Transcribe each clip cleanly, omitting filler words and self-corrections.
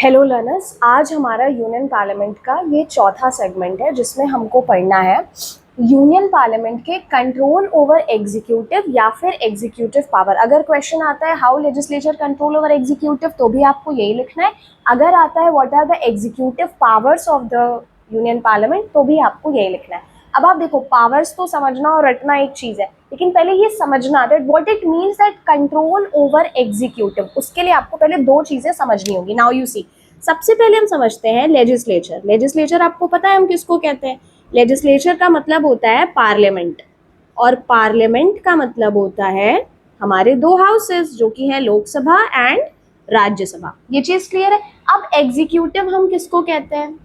Hello learners, आज हमारा union parliament का ये चौथा सेगमेंट है जिसमें हमको पढ़ना है यूनियन पार्लियामेंट के कंट्रोल ओवर एग्जीक्यूटिव या फिर एग्जीक्यूटिव पावर। अगर क्वेश्चन आता है how legislature control over executive तो भी आपको यही लिखना है। अगर आता है what are the executive powers of the union parliament तो भी आपको यही लिखना है। अब आप देखो, पावर्स तो समझना और रटना एक चीज है, लेकिन पहले ये समझना that what it means that control over executive, उसके लिए आपको पहले दो चीजें समझनी होगी। नाउ यू सी, सबसे पहले हम समझते हैं लेजिस्लेचर। लेजिस्लेचर आपको पता है हम किसको कहते हैं? लेजिस्लेचर का मतलब होता है पार्लियामेंट, और पार्लियामेंट का मतलब होता है हमारे दो हाउसेस जो कि हैं लोकसभा एंड राज्यसभा। ये चीज क्लियर है? अब एग्जीक्यूटिव हम किसको कहते हैं?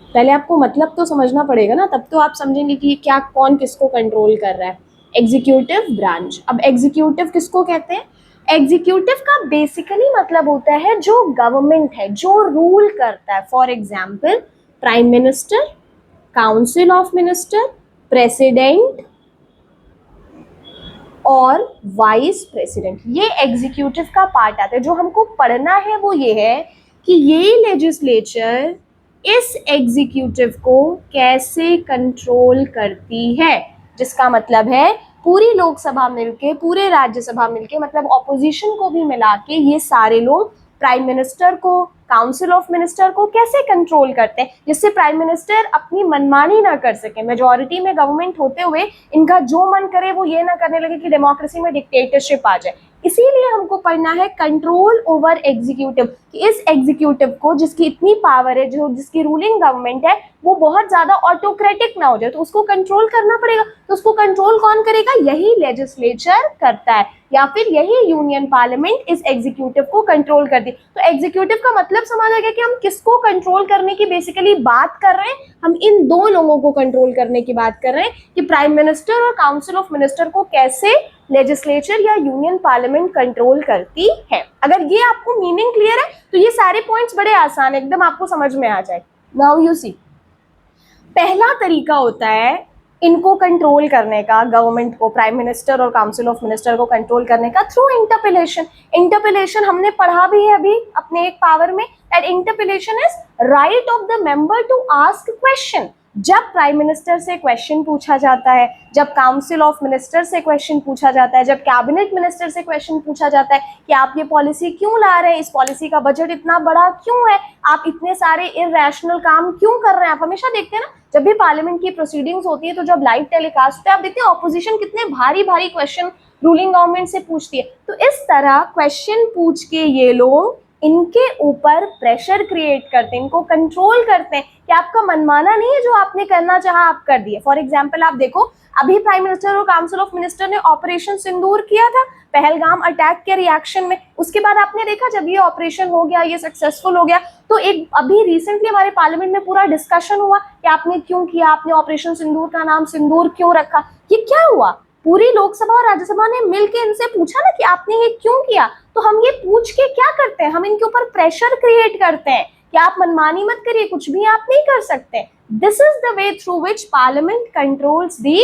पहले आपको मतलब तो समझना पड़ेगा ना, तब तो आप समझेंगे कि क्या कौन किसको कंट्रोल कर रहा है। Executive branch. अब एग्जीक्यूटिव किसको कहते हैं? एग्जीक्यूटिव का बेसिकली मतलब होता है जो गवर्नमेंट है, जो रूल करता है। For example prime minister, council of minister, president और वाइस प्रेसिडेंट, ये एग्जीक्यूटिव का पार्ट आता है। जो हमको पढ़ना है वो ये है कि ये लेजिस्लेचर इस एग्जीक्यूटिव को कैसे कंट्रोल करती है, जिसका मतलब है पूरी लोकसभा मिलके, पूरे राज्यसभा मिलके, मतलब ऑपोजिशन को भी मिला के ये सारे लोग प्राइम मिनिस्टर को, काउंसिल ऑफ मिनिस्टर को कैसे कंट्रोल करते हैं, जिससे प्राइम मिनिस्टर अपनी मनमानी ना कर सके। मेजॉरिटी में गवर्नमेंट होते हुए इनका जो मन करे वो ये ना करने लगे कि डेमोक्रेसी में डिक्टेटरशिप आ जाए। इसीलिए हमको पढ़ना है कंट्रोल ओवर एग्जीक्यूटिव, कि इस एग्जीक्यूटिव को, जिसकी इतनी पावर है, जो जिसकी रूलिंग गवर्नमेंट है, वो बहुत ज्यादा ऑटोक्रेटिक ना हो जाए, तो उसको कंट्रोल करना पड़ेगा। तो उसको कंट्रोल कौन करेगा? यही लेजिस्लेचर करता है, या फिर यही यूनियन पार्लियामेंट इस एग्जीक्यूटिव को कंट्रोल करती है। तो एग्जीक्यूटिव का मतलब समझ आ गया कि हम किसको कंट्रोल करने की बेसिकली बात कर रहे हैं। हम इन दो लोगों को कंट्रोल करने की बात कर रहे हैं कि प्राइम मिनिस्टर और काउंसिल ऑफ मिनिस्टर को कैसे लेजिस्लेचर या यूनियन पार्लियामेंट कंट्रोल करती है। अगर ये आपको मीनिंग क्लियर है तो ये सारे पॉइंट्स बड़े आसान एकदम आपको समझ में आ जाए। नाउ यू सी, पहला तरीका होता है इनको कंट्रोल करने का, गवर्नमेंट को, प्राइम मिनिस्टर और काउंसिल ऑफ मिनिस्टर को कंट्रोल करने का, थ्रू इंटरपेलेशन। इंटरपेलेशन हमने पढ़ा भी है अभी अपने एक पावर में, that interpellation is right of the member to ask question. जब प्राइम मिनिस्टर से क्वेश्चन पूछा जाता है, जब काउंसिल ऑफ मिनिस्टर से क्वेश्चन पूछा जाता है, जब कैबिनेट मिनिस्टर से क्वेश्चन पूछा जाता है कि आप ये पॉलिसी क्यों ला रहे हैं, इस पॉलिसी का बजट इतना बड़ा क्यों है, आप इतने सारे इरैशनल काम क्यों कर रहे हैं। आप हमेशा देखते हैं ना, जब भी पार्लियामेंट की प्रोसीडिंग्स होती है तो जब लाइव टेलीकास्ट होता है, आप देखते हैं ऑपोजिशन कितने भारी भारी क्वेश्चन रूलिंग गवर्नमेंट से पूछती है। तो इस तरह क्वेश्चन पूछ के ये लोग इनके ऊपर प्रेशर क्रिएट करते हैं, इनको कंट्रोल करते हैं कि आपका मनमाना नहीं है, जो आपने करना चाहा आप कर दिए। फॉर एग्जाम्पल आप देखो, अभी प्राइम मिनिस्टर और काउंसिल ऑफ मिनिस्टर ने ऑपरेशन सिंदूर किया था पहलगाम अटैक के रिएक्शन में। उसके बाद आपने देखा जब ये ऑपरेशन हो गया, ये सक्सेसफुल हो गया, तो एक अभी रिसेंटली हमारे पार्लियामेंट में पूरा डिस्कशन हुआ कि आपने क्यों किया, आपने ऑपरेशन सिंदूर का नाम सिंदूर क्यों रखा। ये क्या हुआ? पूरी लोकसभा और राज्यसभा ने मिलकर इनसे पूछा ना कि आपने ये क्यों किया। तो हम ये पूछ के क्या करते हैं, हम इनके ऊपर प्रेशर क्रिएट करते हैं कि आप मनमानी मत करिए, कुछ भी आप नहीं कर सकते। This is the way through which parliament controls the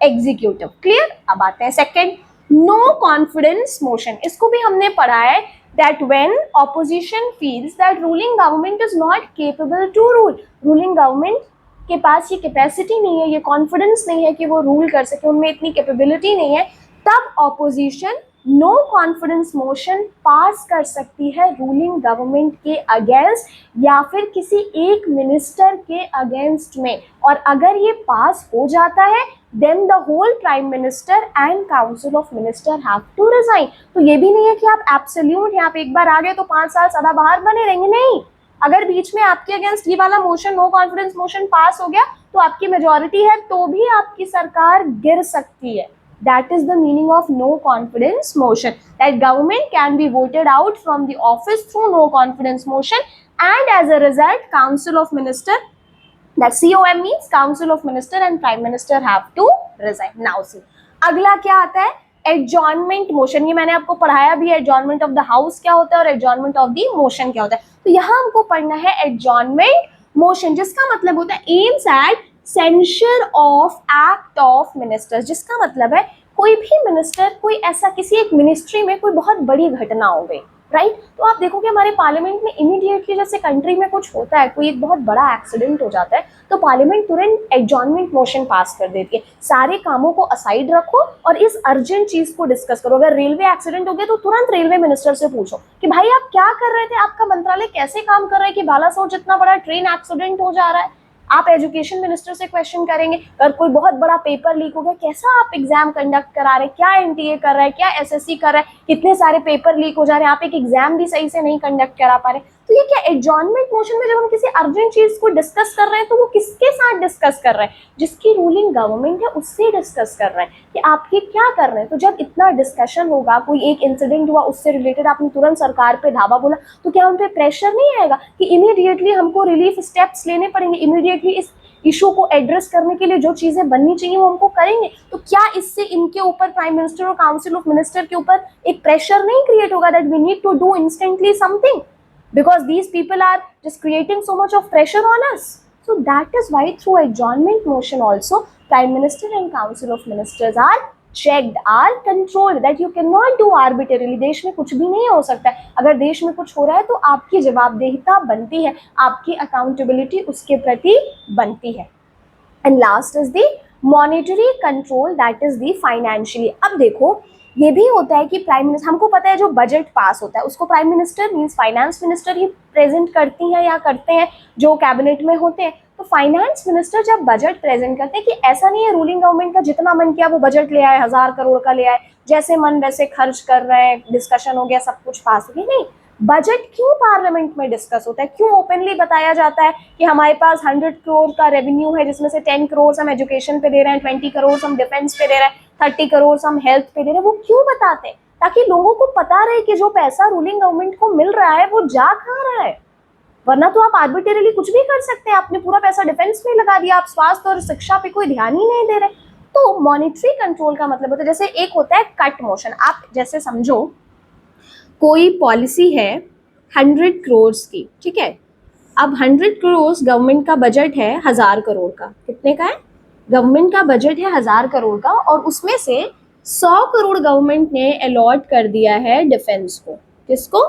executive. Clear? अब आते हैं सेकंड, नो कॉन्फिडेंस मोशन। इसको भी हमने पढ़ा है, that when opposition feels that ruling government is not capable to rule, ruling government के पास ये कैपेसिटी नहीं है, ये कॉन्फिडेंस नहीं है कि वो रूल कर सके, उनमें इतनी कैपेबिलिटी नहीं है, तब opposition no confidence motion pass कर सकती है रूलिंग गवर्नमेंट के अगेंस्ट या फिर किसी एक मिनिस्टर के अगेंस्ट में। और अगर ये पास हो जाता है then the whole prime minister and council of minister have to resign। तो ये भी नहीं है कि आप एब्सोल्यूट यहाँ पे एक बार आ गए तो 5 साल सदाबहार बने रहेंगे, नहीं। अगर बीच में आपके अगेंस्ट ये वाला motion, no confidence motion pass हो गया, तो आपकी मेजॉरिटी है तो भी आपकी सरकार गिर सकती है। That is the meaning of no confidence motion, that government can be voted out from the office through no confidence motion, and as a result council of minister, that COM means council of minister and prime minister have to resign। Now see, अगला क्या आता है? Adjournment motion. ये मैंने आपको पढ़ाया भी है, एडजॉर्नमेंट ऑफ द हाउस क्या होता है और एडजॉर्नमेंट ऑफ द मोशन क्या होता है। तो यहाँ हमको पढ़ना है एडजॉर्नमेंट मोशन, जिसका मतलब होता है aims at sensor of act of ministers, जिसका मतलब है कोई भी मिनिस्टर, कोई ऐसा किसी एक मिनिस्ट्री में कोई बहुत बड़ी घटना हो गई, राइट तो आप देखोगे हमारे पार्लियामेंट में इमीडिएटली जैसे कंट्री में कुछ होता है, कोई एक बहुत बड़ा एक्सीडेंट हो जाता है, तो पार्लियामेंट तुरंत एडजॉर्नमेंट मोशन पास कर देती है, सारे कामों को असाइड रखो और इस अर्जेंट चीज को डिस्कस करो। अगर रेलवे एक्सीडेंट हो गया तो तुरंत रेलवे मिनिस्टर से पूछो कि भाई आप क्या कर रहे थे, आपका मंत्रालय कैसे काम कर रहा है कि बालासोर जितना बड़ा ट्रेन एक्सीडेंट हो जा रहा है। आप एजुकेशन मिनिस्टर से क्वेश्चन करेंगे, अगर कोई बहुत बड़ा पेपर लीक हो गया, कैसा आप एग्जाम कंडक्ट करा रहे हैं, क्या एनटीए कर रहा है, क्या एसएससी कर रहा है, कितने सारे पेपर लीक हो जा रहे हैं, आप एक एग्जाम भी सही से नहीं कंडक्ट करा पा रहे। तो ये क्या एडजॉर्नमेंट मोशन में जब हम किसी अर्जेंट चीज को डिस्कस कर रहे हैं तो वो किसके साथ डिस्कस कर रहे हैं, जिसकी रूलिंग गवर्नमेंट है उससे डिस्कस कर रहे हैं कि आप ये क्या कर रहे हैं। तो जब इतना डिस्कशन होगा, कोई एक इंसिडेंट हुआ उससे रिलेटेड आपने तुरंत सरकार पे धावा बोला, तो क्या उन पे प्रेशर नहीं आएगा कि इमीडिएटली हमको रिलीफ स्टेप्स लेने पड़ेंगे, इमीडिएटली इस इशू को एड्रेस करने के लिए जो चीजें बननी चाहिए वो हमको करेंगे। तो क्या इससे इनके ऊपर प्राइम मिनिस्टर और काउंसिल ऑफ मिनिस्टर के ऊपर एक प्रेशर नहीं क्रिएट होगा that we need to do instantly something, because these people are just creating so much of pressure on us. So that is why through adjournment motion also prime minister and council of ministers are checked, are controlled, that you cannot do arbitrarily। देश में कुछ भी नहीं हो सकता है, अगर देश में कुछ हो रहा है तो आपकी जवाबदेहिता बनती है, आपकी अकाउंटेबिलिटी उसके प्रति बनती है। And last is the monetary control, that is the financially. अब देखो ये भी होता है कि प्राइम मिनिस्टर, हमको पता है जो बजट पास होता है उसको prime minister means finance minister ही प्रेजेंट करती हैं या करते हैं जो कैबिनेट में होते हैं। तो फाइनेंस मिनिस्टर जब बजट प्रेजेंट करते हैं, कि ऐसा नहीं है रूलिंग गवर्नमेंट का जितना मन किया वो बजट ले आए, 1000 करोड़ का ले आए, जैसे मन वैसे खर्च कर रहे हैं, डिस्कशन हो गया सब कुछ पास हो गया। नहीं, बजट क्यों पार्लियामेंट में डिस्कस होता है, क्यों ओपनली बताया जाता है कि हमारे पास 100 करोड़ का रेवेन्यू है जिसमें से 10 करोड़ हम एजुकेशन पे दे रहे हैं, 20 करोड़ हम डिफेंस पे दे रहे हैं, 30 करोड़ हम हेल्थ पे दे रहे हैं। वो क्यों बताते हैं, ताकि लोगों को पता रहे कि जो पैसा रूलिंग गवर्नमेंट को मिल रहा है वो जा कहाँ रहा है। वरना तो आप आर्बिट्रेरली कुछ भी कर सकते हैं, आपने पूरा पैसा डिफेंस में लगा दिया, आप स्वास्थ्य और शिक्षा पे कोई ध्यान ही नहीं दे रहे। तो मॉनिटरी कंट्रोल का मतलब होता है, जैसे एक होता है कट मोशन। आप जैसे समझो कोई पॉलिसी है 100 करोड़ की, ठीक है, अब 100 करोड़ गवर्नमेंट का बजट है 1000 करोड़ का। कितने का है? गवर्नमेंट का बजट है 1000 करोड़ का और उसमें से 100 करोड़ गवर्नमेंट ने अलॉट कर दिया है डिफेंस को। किसको?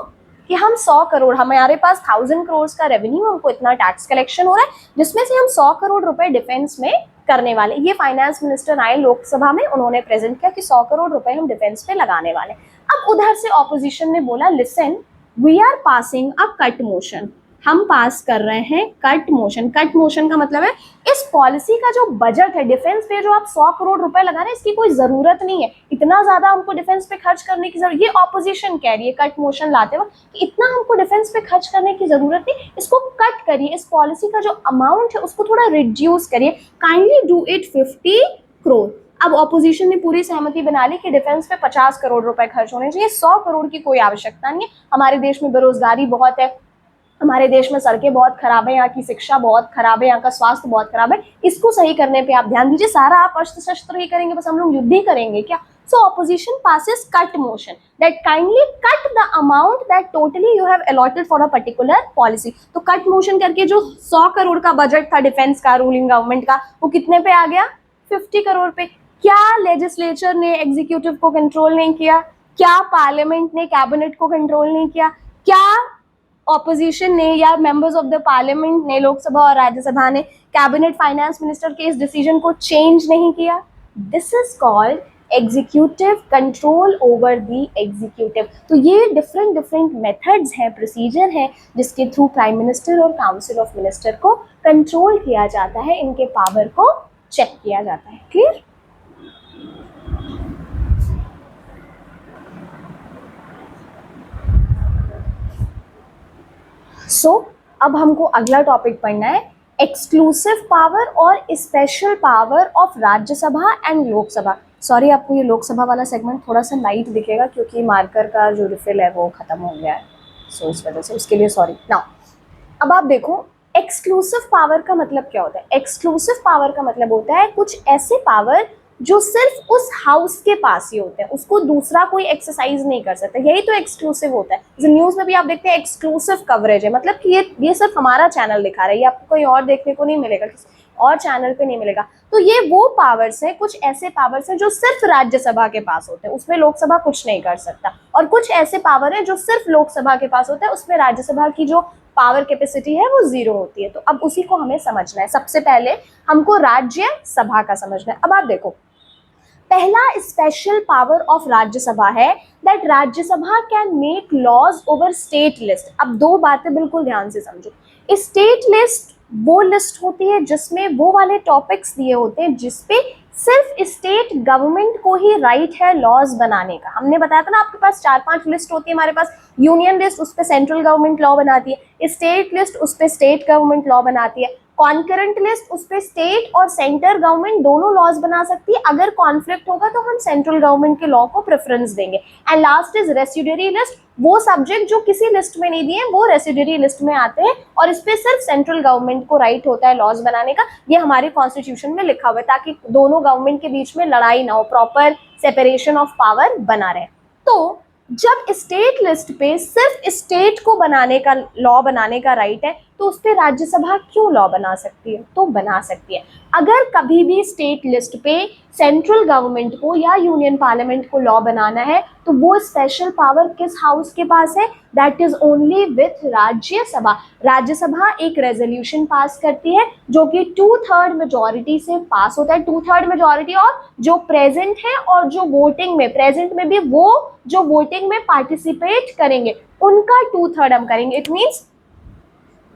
कि हम 100 करोड़, हमारे पास 1000 करोड़ का रेवेन्यू, हमको इतना टैक्स कलेक्शन हो रहा है जिसमें से हम 100 करोड़ रुपए डिफेंस में करने वाले। ये फाइनेंस मिनिस्टर आए लोकसभा में, उन्होंने प्रेजेंट किया कि 100 करोड़ रुपए हम डिफेंस पे लगाने वाले। अब उधर से ऑपोजिशन ने बोला listen we are passing a cut motion, हम पास कर रहे हैं कट मोशन। कट मोशन का मतलब है इस पॉलिसी का जो बजट है डिफेंस पे, जो आप 100 करोड़ रुपए लगा रहे हैं, इसकी कोई जरूरत नहीं है, इतना ज्यादा हमको डिफेंस पे खर्च करने की जरूरत। ये ऑपोजिशन कह रही है कट मोशन लाते वक्त कि इतना हमको डिफेंस पे खर्च करने की जरूरत नहीं, इसको कट करिए, इस पॉलिसी का जो अमाउंट है उसको थोड़ा रिड्यूस करिए, काइंडली डू इट 50 करोड़। अब ऑपोजिशन ने पूरी सहमति बना ली कि डिफेंस पे 50 करोड़ रुपए खर्च होने चाहिए, 100 करोड़ की कोई आवश्यकता नहीं है। हमारे देश में बेरोजगारी बहुत है, हमारे देश में सड़कें बहुत खराब है, यहाँ की शिक्षा बहुत खराब है, यहाँ का स्वास्थ्य बहुत खराब है, इसको सही करने पे आप ध्यान दीजिए। सारा आप अस्त्र शस्त्र ही करेंगे, बस हम लोग युद्ध ही करेंगे क्या? सो opposition passes cut motion that kindly cut the amount that totally you have allotted for a particular policy। तो कट मोशन करके जो 100 करोड़ का बजट था डिफेंस का रूलिंग गवर्नमेंट का, वो कितने पे आ गया? 50 करोड़ पे। क्या लेजिस्लेचर ने एग्जीक्यूटिव को कंट्रोल नहीं किया? क्या पार्लियामेंट ने कैबिनेट को कंट्रोल नहीं किया? क्या ऑपोजिशन ने या मेंबर्स ऑफ द पार्लियामेंट ने, लोकसभा और राज्यसभा ने कैबिनेट फाइनेंस मिनिस्टर के इस डिसीजन को चेंज नहीं किया? This is called executive control over the executive. तो ये डिफरेंट मेथड्स हैं, प्रोसीजर हैं जिसके थ्रू प्राइम मिनिस्टर और काउंसिल ऑफ मिनिस्टर को कंट्रोल किया जाता है, इनके पावर को चेक किया जाता है। क्लियर? सो अब हमको अगला टॉपिक पढ़ना है एक्सक्लूसिव पावर और special power of Rajya Sabha and Lok Sabha. Sorry, आपको ये लोकसभा वाला सेगमेंट थोड़ा सा लाइट दिखेगा क्योंकि मार्कर का जो रिफिल है वो खत्म हो गया है, सो इस वजह से, उसके लिए सॉरी। नाउ अब आप देखो एक्सक्लूसिव पावर का मतलब क्या होता है। एक्सक्लूसिव पावर का मतलब होता है कुछ ऐसे पावर जो सिर्फ उस हाउस के पास ही होते हैं, उसको दूसरा कोई एक्सरसाइज नहीं कर सकता, यही तो एक्सक्लूसिव होता है। जैसे न्यूज़ में भी आप देखते हैं एक्सक्लूसिव कवरेज है, मतलब कि ये सिर्फ हमारा चैनल दिखा रहा है, ये आपको कोई और देखने को नहीं मिलेगा। और चैनल पे नहीं मिलेगा। तो ये वो पावर्स है, कुछ ऐसे पावर्स हैं जो सिर्फ राज्यसभा के पास होते हैं, उसमें लोकसभा कुछ नहीं कर सकता, और कुछ ऐसे पावर है जो सिर्फ लोकसभा के पास होता है, उसमें राज्यसभा की जो पावर कैपेसिटी है वो 0 होती है। तो अब उसी को हमें समझना है। सबसे पहले हमको राज्यसभा का समझना है। अब आप देखो, पहला स्पेशल पावर ऑफ राज्यसभा है that Rajya Sabha can make laws over state list. अब दो बातें बिल्कुल ध्यान से समझो। स्टेट लिस्ट वो लिस्ट होती है जिसमें वो वाले टॉपिक्स दिए होते हैं जिसपे सिर्फ स्टेट गवर्नमेंट को ही राइट है लॉज बनाने का। हमने बताया था ना, आपके पास 4-5 लिस्ट होती है हमारे पास। यूनियन लिस्ट, उस पर सेंट्रल गवर्नमेंट लॉ बनाती है। स्टेट लिस्ट, उस पर स्टेट गवर्नमेंट लॉ बनाती है। कॉन्करेंट लिस्ट, उस पे स्टेट और सेंटर गवर्नमेंट दोनों लॉज बना सकती है। अगर कॉन्फ्लिक्ट होगा तो हम सेंट्रल गवर्नमेंट के लॉ को प्रेफरेंस देंगे। And last is residuary list, वो सब्जेक्ट जो किसी लिस्ट में नहीं दिए वो रेसिड्यूरी लिस्ट में आते हैं, और इस पे सिर्फ सेंट्रल गवर्नमेंट को राइट होता है लॉज बनाने का। ये हमारे कॉन्स्टिट्यूशन में लिखा हुआ है ताकि दोनों गवर्नमेंट के बीच में लड़ाई ना हो, प्रॉपर सेपरेशन ऑफ पावर बना रहे। तो जब स्टेट लिस्ट पे सिर्फ स्टेट को बनाने का लॉ बनाने का राइट है, तो उस पर राज्यसभा क्यों लॉ बना सकती है? तो बना सकती है। अगर कभी भी स्टेट लिस्ट पे सेंट्रल गवर्नमेंट को या यूनियन पार्लियामेंट को लॉ बनाना है तो वो स्पेशल पावर किस हाउस के पास है? That is only with Rajya Sabha. Rajya Sabha एक रेजोल्यूशन पास करती है जो कि 2/3 मेजोरिटी से पास होता है। 2/3 मेजोरिटी, और जो प्रेजेंट है और जो वोटिंग में, प्रेजेंट में भी वो जो वोटिंग में पार्टिसिपेट करेंगे उनका 2/3 हम करेंगे। इट मीन्स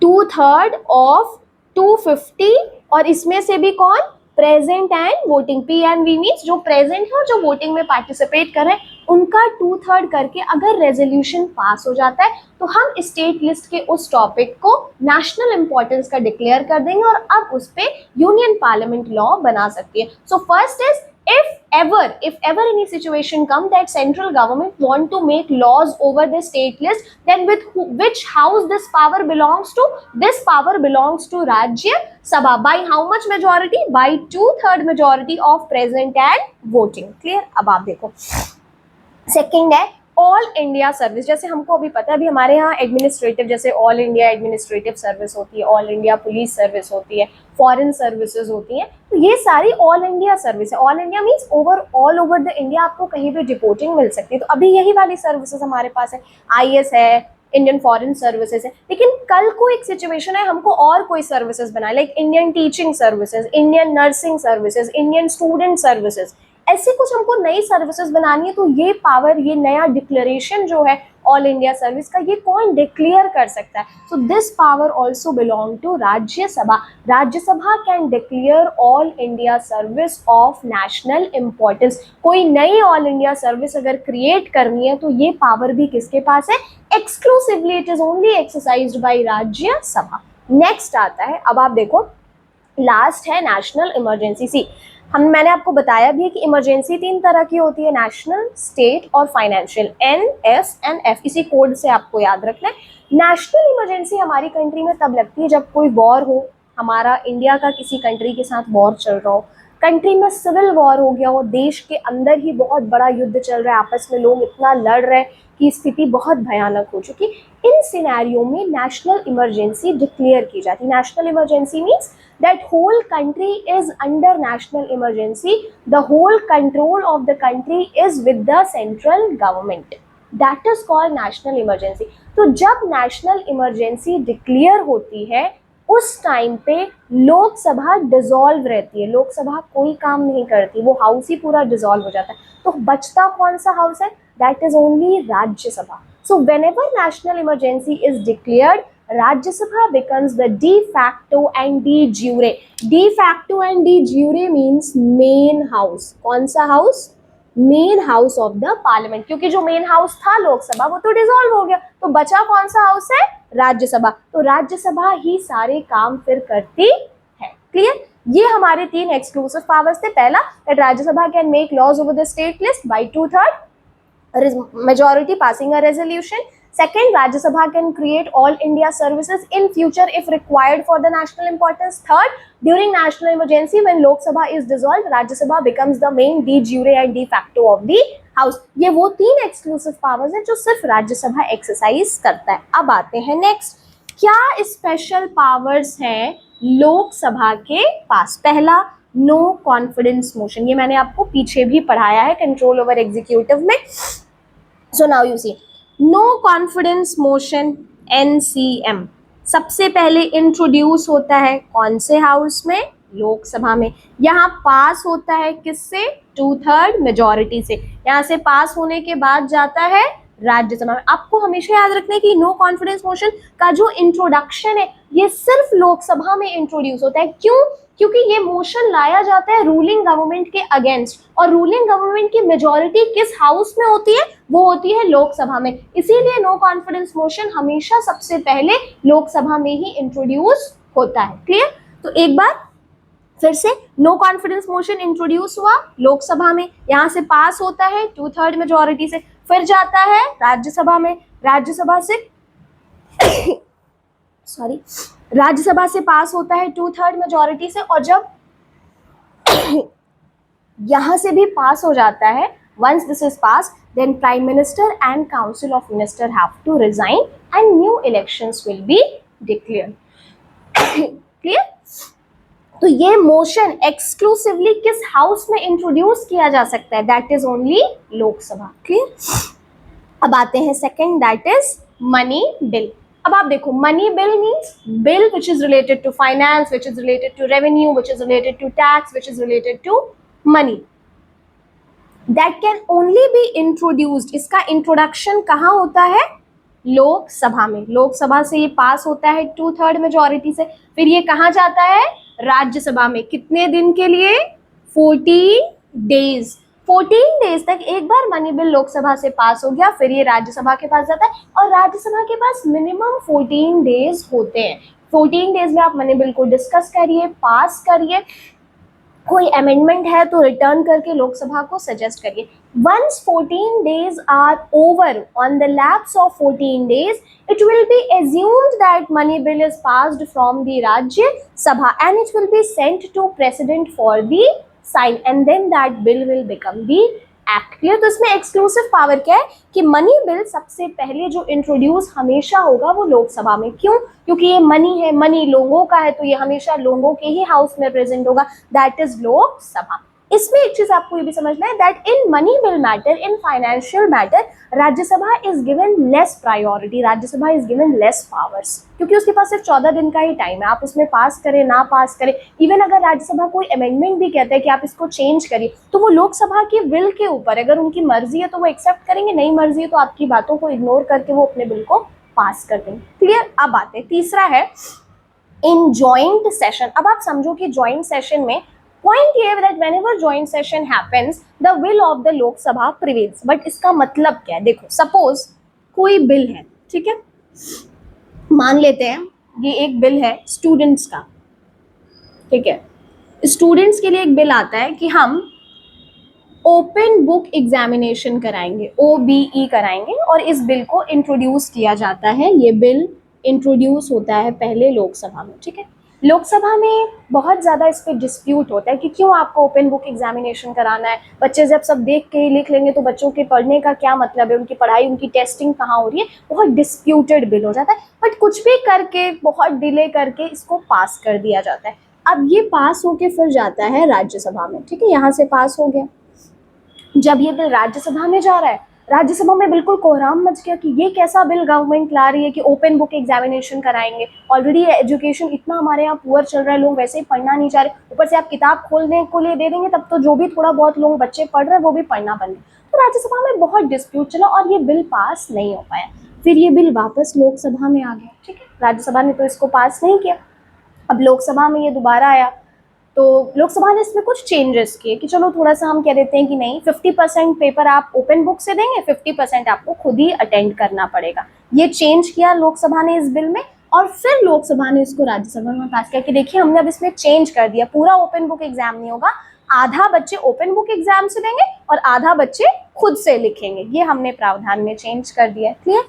2/3 ऑफ 250, और इसमें से भी कौन? Present and voting. P and V means जो प्रेजेंट है और जो वोटिंग में पार्टिसिपेट कर रहे हैं उनका 2/3 करके अगर रेजोल्यूशन पास हो जाता है तो हम स्टेट लिस्ट के उस टॉपिक को नेशनल इंपॉर्टेंस का डिक्लेयर कर देंगे और अब उस पे यूनियन पार्लियामेंट लॉ बना सकती है। So first is, if ever any situation come that central government want to make laws over the state list, then with which house this power belongs to? This power belongs to Rajya Sabha. By how much majority? By 2/3 majority of present and voting. Clear? अब आप देखो, second है all India service. जैसे हमको अभी पता है, अभी हमारे यहाँ एडमिनिस्ट्रेटिव, जैसे ऑल इंडिया एडमिनिस्ट्रेटिव सर्विस होती है, ऑल इंडिया पुलिस सर्विस होती है, फॉरेन सर्विसेज होती हैं, तो ये सारी ऑल इंडिया सर्विस है। All India means all over the India आपको कहीं भी रिपोर्टिंग मिल सकती है। तो अभी यही वाली सर्विसेज हमारे पास है। IAS है, इंडियन फॉरेन सर्विसेज है। लेकिन कल को एक सिचुएशन है हमको और कोई सर्विसेज बनाए, like Indian teaching services, Indian nursing services, Indian student services, ऐसे कुछ हमको नई सर्विसेज बनानी है। तो ये पावर, ये नया डिक्लेरेशन जो है ऑल इंडिया सर्विस का, ये कौन डिक्लेयर कर सकता है? So this power also belong to Rajya Sabha. Rajya Sabha can declare all India service of national importance. कोई नई ऑल इंडिया सर्विस अगर क्रिएट करनी है तो ये पावर भी किसके पास है? Exclusively it is only exercised by Rajya Sabha. Next आता है, अब आप देखो, लास्ट है नेशनल इमरजेंसी। सी, मैंने आपको बताया भी है कि इमरजेंसी 3 तरह की होती है, नेशनल, स्टेट और फाइनेंशियल। NS&F, इसी कोड से आपको याद रखना है। नेशनल इमरजेंसी हमारी कंट्री में तब लगती है जब कोई वॉर हो, हमारा इंडिया का किसी कंट्री के साथ वॉर चल रहा हो, कंट्री में सिविल वॉर हो गया हो, देश के अंदर ही बहुत बड़ा युद्ध चल रहा है, आपस में लोग इतना लड़ रहे हैं कि स्थिति बहुत भयानक हो चुकी। इन सिनेरियो में नेशनल इमरजेंसी डिक्लेयर की जाती है। National emergency means that whole country is under national emergency, the whole control of the country is with the central government, that is called national emergency। तो जब नेशनल इमरजेंसी डिक्लेयर होती है उस time पे Lok Sabha dissolve रहती है, लोकसभा कोई काम नहीं करती, वो हाउस ही पूरा डिसॉल्व हो जाता है। तो बचता कौन सा हाउस है? That is only Rajya Sabha. So whenever national emergency is declared, Rajya becomes the de facto and de jure. De facto and de jure means main house. कौन सा house? Main house of the parliament. क्योंकि जो main house था लोकसभा वो तो dissolve हो गया, तो बचा कौन सा हाउस है? राज्यसभा। तो राज्यसभा ही सारे काम फिर करती है। क्लियर? ये हमारे 3 एक्सक्लूसिव पावर्स थे। पहला, that Rajya Sabha can make laws over the state list by 2/3 majority passing a resolution. Second, Rajya Sabha can create all India services in future if required for the national importance. Third, during national emergency when Lok Sabha is dissolved, Rajya Sabha becomes the main de jure and de facto of the house. ये वो 3 exclusive powers हैं जो सिर्फ राज्य सभा exercise करता है। अब आते हैं नेक्स्ट, क्या स्पेशल पावर्स हैं लोकसभा के पास। पहला, नो कॉन्फिडेंस मोशन, ये मैंने आपको पीछे भी पढ़ाया है कंट्रोल ओवर एग्जीक्यूटिव में। So now you see, no confidence motion NCM सबसे पहले इंट्रोड्यूस होता है कौन से हाउस में? लोकसभा में। यहाँ पास होता है किससे? 2/3 मेजॉरिटी से। यहाँ से पास होने के बाद जाता है राज्यसभा में। आपको हमेशा याद रखना है कि नो कॉन्फिडेंस मोशन का जो इंट्रोडक्शन है ये सिर्फ लोकसभा में इंट्रोड्यूस होता है। क्यों? क्योंकि ये मोशन लाया जाता है रूलिंग गवर्नमेंट के अगेंस्ट, और रूलिंग गवर्नमेंट की मेजॉरिटी किस हाउस में होती है? वो होती है लोकसभा में। इसीलिए नो कॉन्फिडेंस मोशन हमेशा सबसे पहले लोकसभा में ही इंट्रोड्यूस होता है। क्लियर? तो एक बार फिर से, नो कॉन्फिडेंस मोशन इंट्रोड्यूस हुआ लोकसभा में, यहाँ से पास होता है 2/3 मेजॉरिटी से, फिर जाता है राज्यसभा में, राज्यसभा से सॉरी राज्यसभा से पास होता है 2/3 मेजॉरिटी से, और जब यहां से भी पास हो जाता है, once this is passed, then Prime Minister and Council of Minister have to resign and new elections will be declared. Clear? तो ये मोशन एक्सक्लूसिवली किस हाउस में इंट्रोड्यूस किया जा सकता है? That is only Lok Sabha. Clear? अब आते हैं second, that is money bill. अब आप देखो, money bill means bill which is related to finance, which is related to revenue, which is related to tax, which is related to money, that can only be introduced. इसका introduction कहाँ होता है? लोकसभा में। लोकसभा से ये पास होता है 2/3 मेजॉरिटी से, फिर ये कहाँ जाता है? राज्यसभा में। कितने दिन के लिए? 14 डेज। 14 डेज तक एक बार मनी बिल लोकसभा से पास हो गया, फिर ये राज्यसभा के पास जाता है, और राज्यसभा के पास मिनिमम 14 डेज होते हैं। 14 डेज में आप मनी बिल को डिस्कस करिए, पास करिए, कोई अमेंडमेंट है तो रिटर्न करके लोकसभा को सजेस्ट करिए। Once 14 days are over, on the lapse of 14 days, it will be assumed that money bill is passed from the Rajya Sabha and it will be sent to President for the sign, and then that bill will become the act. Clear? तो इसमें exclusive power क्या है कि money bill सबसे पहले जो introduce हमेशा होगा वो लोकसभा में। क्यों? क्योंकि ये मनी है, मनी लोगों का है, तो ये हमेशा लोगों के ही हाउस में प्रेजेंट होगा, दैट इज लोकसभा। इसमें एक चीज आपको ये भी समझना है that in money bill matter, in financial matter, Rajya Sabha is given less priority, Rajya Sabha is given less powers, क्योंकि उसके पास सिर्फ 14 दिन का ही टाइम है। आप उसमें पास करें ना पास करें, इवन अगर राज्यसभा कोई अमेंडमेंट भी कहता है कि आप इसको चेंज करिए, तो वो लोकसभा के विल के ऊपर, अगर उनकी मर्जी है तो वो एक्सेप्ट करेंगे, नहीं मर्जी है तो आपकी बातों को इग्नोर करके वो अपने बिल को पास कर देंगे। क्लियर? अब आते हैं, तीसरा है इन जॉइंट सेशन। अब आप समझो कि जॉइंट सेशन में पॉइंट ये है that whenever joint session happens the will of the Lok Sabha prevails. But इसका मतलब क्या है? देखो, सपोज कोई बिल है, ठीक है, मान लेते हैं ये एक बिल है स्टूडेंट्स का, ठीक है, स्टूडेंट्स के लिए एक बिल आता है कि हम ओपन बुक एग्जामिनेशन कराएंगे, OBE कराएंगे, और इस बिल को इंट्रोड्यूस किया जाता है। ये बिल इंट्रोड्यूस होता है पहले लोकसभा में, ठीक है। लोकसभा में बहुत ज़्यादा इस पर डिस्प्यूट होता है कि क्यों आपको ओपन बुक एग्जामिनेशन कराना है, बच्चे जब सब देख के ही लिख लेंगे तो बच्चों के पढ़ने का क्या मतलब है, उनकी पढ़ाई, उनकी टेस्टिंग कहाँ हो रही है। बहुत डिस्प्यूटेड बिल हो जाता है, बट कुछ भी करके बहुत डिले करके इसको पास कर दिया जाता है। अब ये पास होके फिर जाता है राज्यसभा में, ठीक है, यहाँ से पास हो गया। जब ये बिल राज्यसभा में जा रहा है, राज्यसभा में बिल्कुल कोहराम मच गया कि ये कैसा बिल गवर्नमेंट ला रही है कि ओपन बुक एग्जामिनेशन कराएंगे। ऑलरेडी एजुकेशन इतना हमारे यहाँ पुअर चल रहा है, लोग वैसे ही पढ़ना नहीं चाह रहे, ऊपर से आप किताब खोलने को लिए दे देंगे तब तो जो भी थोड़ा बहुत लोग बच्चे पढ़ रहे हैं वो भी पढ़ना बंद। तो राज्यसभा में बहुत डिस्प्यूट चला और ये बिल पास नहीं हो पाया। फिर ये बिल वापस लोकसभा में आ गया, ठीक है, राज्यसभा ने तो इसको पास नहीं किया। अब लोकसभा में ये दोबारा आया तो लोकसभा ने इसमें कुछ चेंजेस किए कि चलो थोड़ा सा हम कह देते हैं कि नहीं, 50% पेपर आप ओपन बुक से देंगे, 50% आपको खुद ही अटेंड करना पड़ेगा। ये चेंज किया लोकसभा ने इस बिल में, और फिर लोकसभा ने इसको राज्यसभा में पास किया कि देखिए हमने अब इसमें चेंज कर दिया, पूरा ओपन बुक एग्जाम नहीं होगा, आधा बच्चे ओपन बुक एग्जाम से देंगे और आधा बच्चे खुद से लिखेंगे। ये हमने प्रावधान में चेंज कर दिया। क्लियर?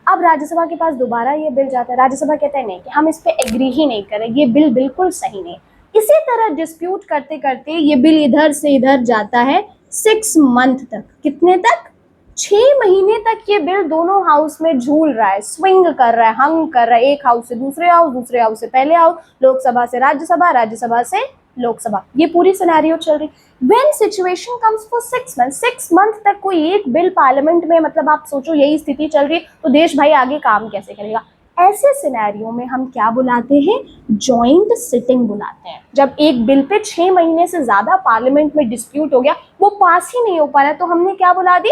अब राज्यसभा के पास दोबारा ये बिल जाता है, राज्यसभा कहता है नहीं कि हम इस पर एग्री ही नहीं करें, ये बिल बिल्कुल सही नहीं। इसी तरह डिस्प्यूट करते करते ये बिल इधर से इधर जाता है 6 मंथ तक। कितने तक? 6 महीने तक ये बिल दोनों हाउस में झूल रहा है, स्विंग कर रहा है, हंग कर रहा है, एक हाउस से दूसरे हाउस, दूसरे हाउस से पहले हाउस, लोकसभा से राज्यसभा, राज्यसभा से लोकसभा, ये पूरी सिनेरियो चल रही। When situation comes for 6 month, 6 month तक कोई एक बिल पार्लियामेंट में, मतलब आप सोचो यही स्थिति चल रही तो देश भाई आगे काम कैसे करेगा। ऐसे सिनेरियो में हम क्या बुलाते हैं, जॉइंट सिटिंग बुलाते हैं। जब एक बिल पे 6 महीने से ज्यादा पार्लियामेंट में डिस्प्यूट हो गया, वो पास ही नहीं हो पा रहा, तो हमने क्या बुला दी,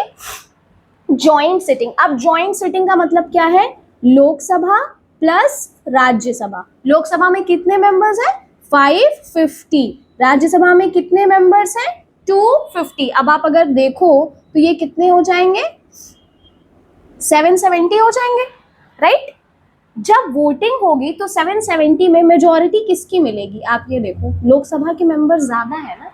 जॉइंट सिटिंग। अब जॉइंट सिटिंग का मतलब क्या है, लोकसभा प्लस राज्यसभा। लोकसभा में कितने मेंबर्स हैं, 550। राज्यसभा में कितने मेंबर्स हैं, 250। अब आप अगर देखो तो ये कितने हो जाएंगे, 770 हो जाएंगे, राइट। जब वोटिंग होगी तो 770 में मेजॉरिटी किसकी मिलेगी, आप ये देखो, लोकसभा के मेंबर ज्यादा है ना,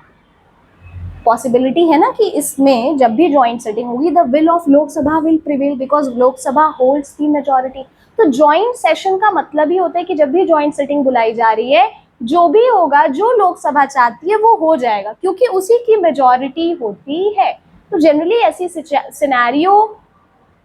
पॉसिबिलिटी है ना कि इसमें जब भी जॉइंट सिटिंग होगी the will of Lok Sabha will prevail because Lok Sabha holds the majority. तो जॉइंट सेशन का मतलब ही होता है कि जब भी जॉइंट सिटिंग बुलाई जा रही है, जो भी होगा, जो लोकसभा चाहती है वो हो जाएगा, क्योंकि उसी की मेजॉरिटी होती है। तो जनरली ऐसी सिनेरियो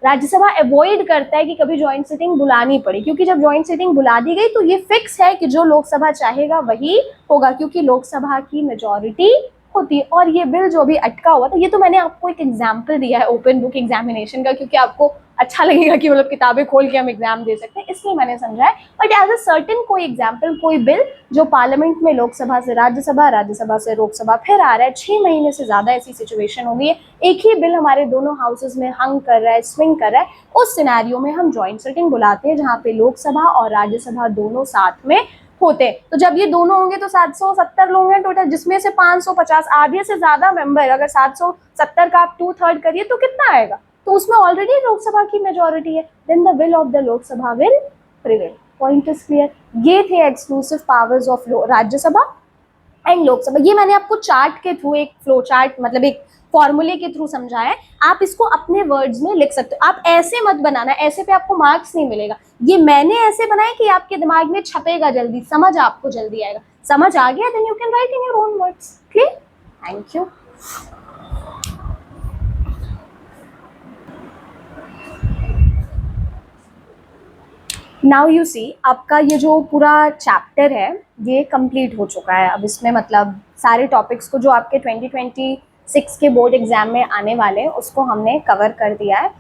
राज्यसभा अवॉइड करता है कि कभी जॉइंट सिटिंग बुलानी पड़े, क्योंकि जब जॉइंट सिटिंग बुला दी गई तो ये फिक्स है कि जो लोकसभा चाहेगा वही होगा, क्योंकि लोकसभा की मेजॉरिटी होती है। और ये बिल जो भी अटका हुआ था, ये तो मैंने आपको एक एग्जाम्पल दिया है ओपन बुक एग्जामिनेशन का, क्योंकि आपको अच्छा लगेगा कि मतलब किताबें खोल के हम एग्जाम दे सकते हैं, इसलिए मैंने समझा है। बट एज अ सर्टेन कोई एग्जाम्पल, कोई बिल जो पार्लियामेंट में लोकसभा से राज्यसभा, राज्यसभा से लोकसभा फिर आ रहा है, 6 महीने से ज्यादा ऐसी सिचुएशन हो गई है, एक ही बिल हमारे दोनों हाउसेज में हंग कर रहा है, स्विंग कर रहा है, उस सिनेरियो में हम जॉइंट सिटिंग बुलाते हैं, जहाँ पे लोकसभा और राज्यसभा दोनों साथ में होते। तो जब ये दोनों होंगे तो 770 लोग हैं टोटल, जिसमें से 550, आधे से ज्यादा मेंबर, अगर 770 का आप 2/3 करिए तो कितना आएगा, तो उसमें ऑलरेडी लोकसभा की मेजॉरिटी है, then the will of the Lok Sabha will prevail. Point is clear. ये थे exclusive powers of Rajya Sabha and Lok Sabha. ये मैंने आपको चार्ट के थ्रू, एक फ्लो चार्ट मतलब एक फॉर्मूले के थ्रू समझाया है, आप इसको अपने वर्ड्स में लिख सकते हो। आप ऐसे मत बनाना, ऐसे पे आपको मार्क्स नहीं मिलेगा। ये मैंने ऐसे बनाया कि आपके दिमाग में छपेगा जल्दी, समझ आपको जल्दी आएगा। समझ आ गया, then you can write in your own words. Clear, thank you. Now you see, आपका ये जो पूरा चैप्टर है ये कंप्लीट हो चुका है। अब इसमें मतलब सारे टॉपिक्स को जो आपके 2026 के बोर्ड एग्जाम में आने वाले हैं उसको हमने कवर कर दिया है।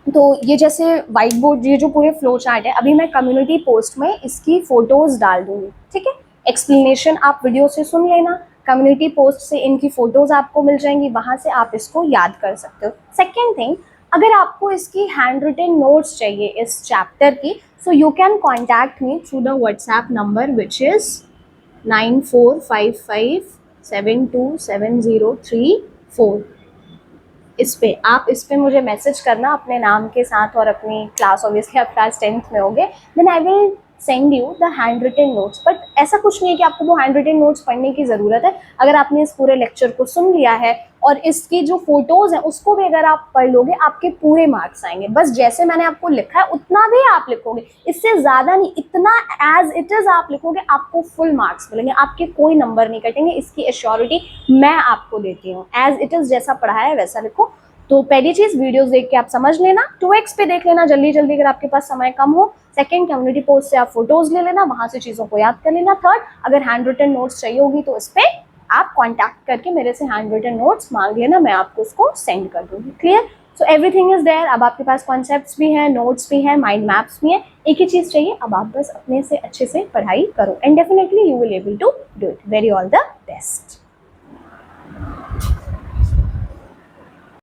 तो ये जैसे वाइट बोर्ड, ये जो पूरे फ्लो चार्ट है, अभी मैं कम्युनिटी पोस्ट में इसकी फोटोज डाल दूंगी, ठीक है। एक्सप्लेनेशन आप वीडियो से सुन लेना, कम्युनिटी पोस्ट से इनकी फोटोज आपको मिल जाएंगी, वहां से आप इसको याद कर सकते हो। सेकेंड थिंग, अगर आपको इसकी हैंड रिटन नोट्स चाहिए इस चैप्टर की, so you can contact me through the WhatsApp number which is 9455727034। इस पे मुझे मैसेज करना अपने नाम के साथ और अपनी क्लास, ऑब्वियसली आप क्लास 10th में होगे, then I will send you the hand written notes. But ऐसा कुछ नहीं है कि आपको वो हैंड रिटन नोट्स पढ़ने की ज़रूरत है। अगर आपने इस पूरे लेक्चर को सुन लिया है और इसकी जो फोटोज़ हैं उसको भी अगर आप पढ़ लोगे, आपके पूरे मार्क्स आएंगे। बस जैसे मैंने आपको लिखा है उतना भी आप लिखोगे, इससे ज़्यादा नहीं, इतना एज इट इज़ आप लिखोगे, आपको फुल मार्क्स मिलेंगे, आपके कोई नंबर नहीं कटेंगे। इसकी एश्योरिटी मैं आपको देती हूँ। एज इट इज़ जैसा पढ़ाया है वैसा लिखो। तो पहली चीज, वीडियोस देख के आप समझ लेना, 2x पे देख लेना जल्दी जल्दी अगर आपके पास समय कम हो। सेकंड, कम्युनिटी पोस्ट से आप फोटोज ले लेना, वहां से चीजों को याद कर लेना। थर्ड, अगर हैंड रिटन नोट्स चाहिए होगी तो इस पे आप कांटेक्ट करके मेरे से हैंड रिटन नोट्स मांग लेना, मैं आपको उसको सेंड कर दूंगी। Clear, so everything is there. अब आपके पास कॉन्सेप्ट्स भी हैं, नोट्स भी हैं, माइंड मैप्स भी हैं। एक ही चीज चाहिए, अब आप बस अपने से अच्छे से पढ़ाई करो and definitely you will able to do it. Very all the best.